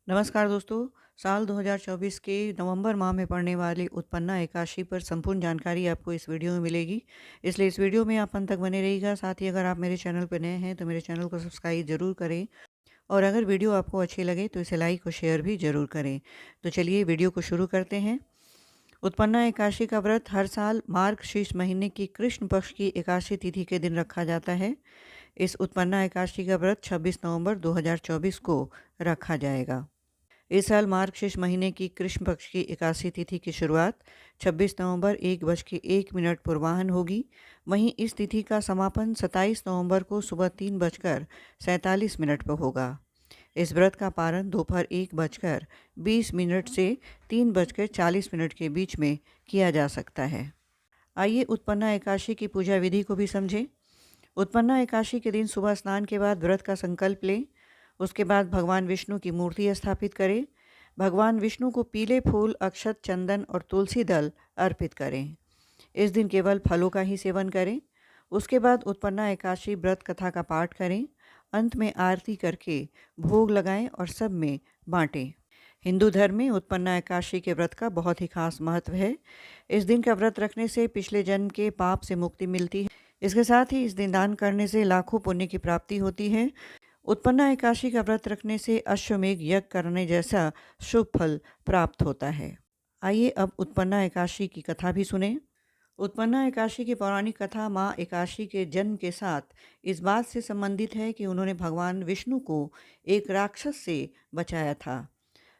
नमस्कार दोस्तों। साल 2024 के नवंबर माह में पड़ने वाली उत्पन्ना एकादशी पर संपूर्ण जानकारी आपको इस वीडियो में मिलेगी। इसलिए इस वीडियो में आप अंत तक बने रहिएगा। साथ ही अगर आप मेरे चैनल पर नए हैं तो मेरे चैनल को सब्सक्राइब ज़रूर करें और अगर वीडियो आपको अच्छी लगे तो इसे लाइक और शेयर भी ज़रूर करें। तो चलिए वीडियो को शुरू करते हैं। उत्पन्ना एकादशी का व्रत हर साल मार्गशीर्ष महीने की कृष्ण पक्ष की एकादशी तिथि के दिन रखा जाता है। इस उत्पन्ना एकादशी का व्रत 26 नवंबर 2024 को रखा जाएगा। इस साल मार्गशीर्ष महीने की कृष्ण पक्ष की एकादशी तिथि की शुरुआत 26 नवंबर 1:01 पूर्वाह्न होगी। वहीं इस तिथि का समापन 27 नवंबर को सुबह 3:47 पर होगा। इस व्रत का पारण दोपहर 1:20 से 3:40 के बीच में किया जा सकता है। आइए उत्पन्ना एकादशी की पूजा विधि को भी समझें। उत्पन्ना एकादशी के दिन सुबह स्नान के बाद व्रत का संकल्प लें। उसके बाद भगवान विष्णु की मूर्ति स्थापित करें। भगवान विष्णु को पीले फूल, अक्षत, चंदन और तुलसी दल अर्पित करें। इस दिन केवल फलों का ही सेवन करें। उसके बाद उत्पन्ना एकादशी व्रत कथा का पाठ करें। अंत में आरती करके भोग लगाएं और सब में बांटें। हिंदू धर्म में उत्पन्ना एकादशी के व्रत का बहुत ही खास महत्व है। इस दिन का व्रत रखने से पिछले जन्म के पाप से मुक्ति मिलती है। इसके साथ ही इस दिन दान करने से लाखों पुण्य की प्राप्ति होती है। उत्पन्ना एकादशी का व्रत रखने से अश्वमेघ यज्ञ करने जैसा शुभ फल प्राप्त होता है। आइए अब उत्पन्ना एकादशी की कथा भी सुने। उत्पन्ना एकादशी की पौराणिक कथा माँ एकादशी के जन्म के साथ इस बात से संबंधित है कि उन्होंने भगवान विष्णु को एक राक्षस से बचाया था।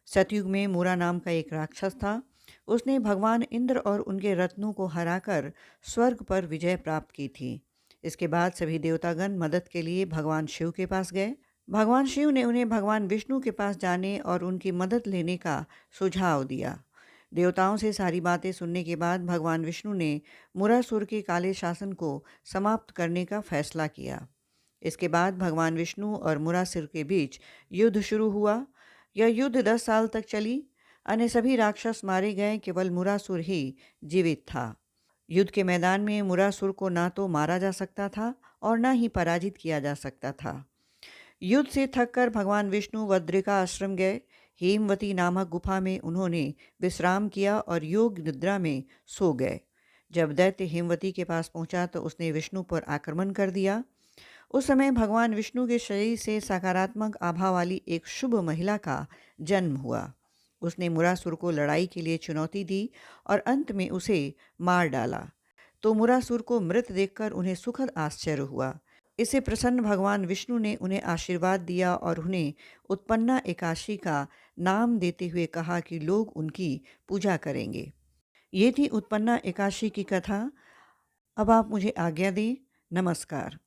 सतयुग में मूरा नाम का एक राक्षस था। उसने भगवान इंद्र और उनके रत्नों को हराकर स्वर्ग पर विजय प्राप्त की थी। इसके बाद सभी देवतागण मदद के लिए भगवान शिव के पास गए। भगवान शिव ने उन्हें भगवान विष्णु के पास जाने और उनकी मदद लेने का सुझाव दिया। देवताओं से सारी बातें सुनने के बाद भगवान विष्णु ने मुरासुर के काले शासन को समाप्त करने का फैसला किया। इसके बाद भगवान विष्णु और मुरासुर के बीच युद्ध शुरू हुआ। यह युद्ध 10 साल तक चली। अन्य सभी राक्षस मारे गए, केवल मुरासुर ही जीवित था। युद्ध के मैदान में मुरासुर को ना तो मारा जा सकता था और ना ही पराजित किया जा सकता था। युद्ध से थककर भगवान विष्णु बद्रिका आश्रम गए। हेमवती नामक गुफा में उन्होंने विश्राम किया और योग निद्रा में सो गए। जब दैत्य हेमवती के पास पहुंचा तो उसने विष्णु पर आक्रमण कर दिया। उस समय भगवान विष्णु के शरीर से सकारात्मक आभा वाली एक शुभ महिला का जन्म हुआ। उसने मुरासुर को लड़ाई के लिए चुनौती दी और अंत में उसे मार डाला। तो मुरासुर को मृत देखकर उन्हें सुखद आश्चर्य हुआ। इससे प्रसन्न भगवान विष्णु ने उन्हें आशीर्वाद दिया और उन्हें उत्पन्ना एकादशी का नाम देते हुए कहा कि लोग उनकी पूजा करेंगे। ये थी उत्पन्ना एकादशी की कथा। अब आप मुझे आज्ञा दें। नमस्कार।